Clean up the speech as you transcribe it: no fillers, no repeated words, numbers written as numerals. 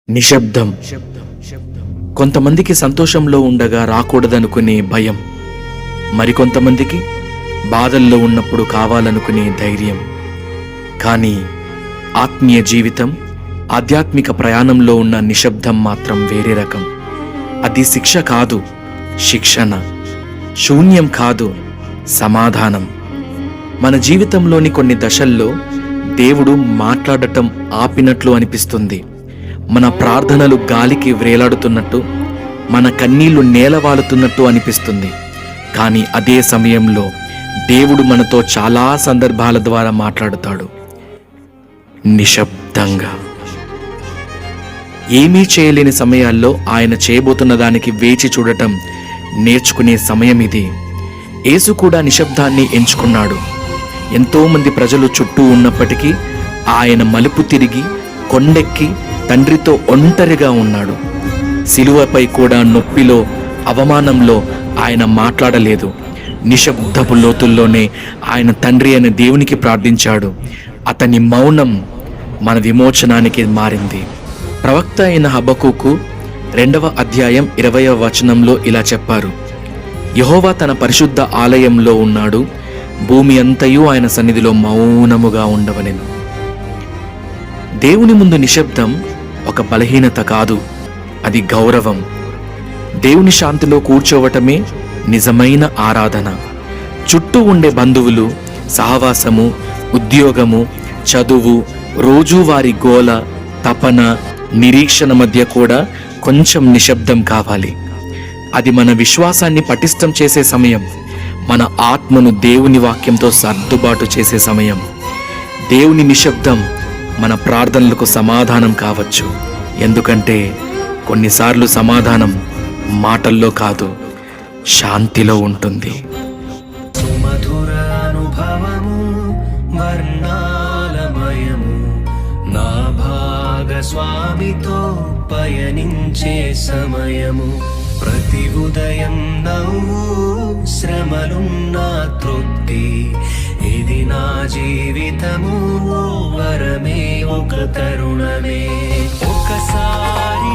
నిశ్శబ్దం. కొంతమందికి సంతోషంలో ఉండగా రాకూడదనుకునే భయం, మరికొంతమందికి బాధల్లో ఉన్నప్పుడు కావాలనుకునే ధైర్యం. కానీ ఆత్మీయ జీవితం, ఆధ్యాత్మిక ప్రయాణంలో ఉన్న నిశ్శబ్దం మాత్రం వేరే రకం. అది శిక్ష కాదు, శిక్షణ. శూన్యం కాదు, సమాధానం. మన జీవితంలోని కొన్ని దశల్లో దేవుడు మాట్లాడటం ఆపినట్లు అనిపిస్తుంది. మన ప్రార్థనలు గాలికి వ్రేలాడుతున్నట్టు, మన కన్నీళ్లు నేలవాలుతున్నట్టు అనిపిస్తుంది. కానీ అదే సమయంలో దేవుడు మనతో చాలా సందర్భాల ద్వారా మాట్లాడుతాడు, నిశ్శబ్దంగా. ఏమీ చేయలేని సమయాల్లో ఆయన చేయబోతున్న దానికి వేచి చూడటం నేర్చుకునే సమయం ఇది. యేసు కూడా నిశ్శబ్దాన్ని ఎంచుకున్నాడు. ఎంతోమంది ప్రజలు చుట్టూ ఉన్నప్పటికీ ఆయన మలుపు తిరిగి కొండెక్కి తండ్రితో ఒంటరిగా ఉన్నాడు. సిలువపై కూడా నొప్పిలో, అవమానంలో ఆయన మాట్లాడలేదు. నిశ్శబ్దపు లోతుల్లోనే ఆయన తండ్రి అయిన దేవునికి ప్రార్థించాడు. అతని మౌనం మన విమోచనానికి మారింది. ప్రవక్త అయిన హబక్కూకు 2వ అధ్యాయం 20వ వచనంలో ఇలా చెప్పారు: యెహోవా తన పరిశుద్ధ ఆలయంలో ఉన్నాడు, భూమి అంతయు ఆయన సన్నిధిలో మౌనముగా ఉండవలెను. దేవుని ముందు నిశ్శబ్దం ఒక బలహీనత కాదు, అది గౌరవం. దేవుని శాంతిలో కూర్చోవటమే నిజమైన ఆరాధన. చుట్టూ ఉండే బంధువులు, సహవాసము, ఉద్యోగము, చదువు, రోజువారి గోల, తపన, నిరీక్షణ మధ్య కూడా కొంచెం నిశ్శబ్దం కావాలి. అది మన విశ్వాసాన్ని పటిష్టం చేసే సమయం, మన ఆత్మను దేవుని వాక్యంతో సర్దుబాటు చేసే సమయం. దేవుని నిశ్శబ్దం మన ప్రార్థనలకు సమాధానం కావచ్చు. ఎందుకంటే కొన్నిసార్లు సమాధానం మాటల్లో కాదు, శాంతిలో ఉంటుంది. సుమధుర అనుభవము వర్ణాలమయము, నా భాగస్వామితో పయనించే సమయము. ప్రతి ఉదయం నవ్వు, శ్రమలున్న తృప్తి, ఇది నా జీవితము ఓ వరమే, ఒక తరుణమే. ఒకసారి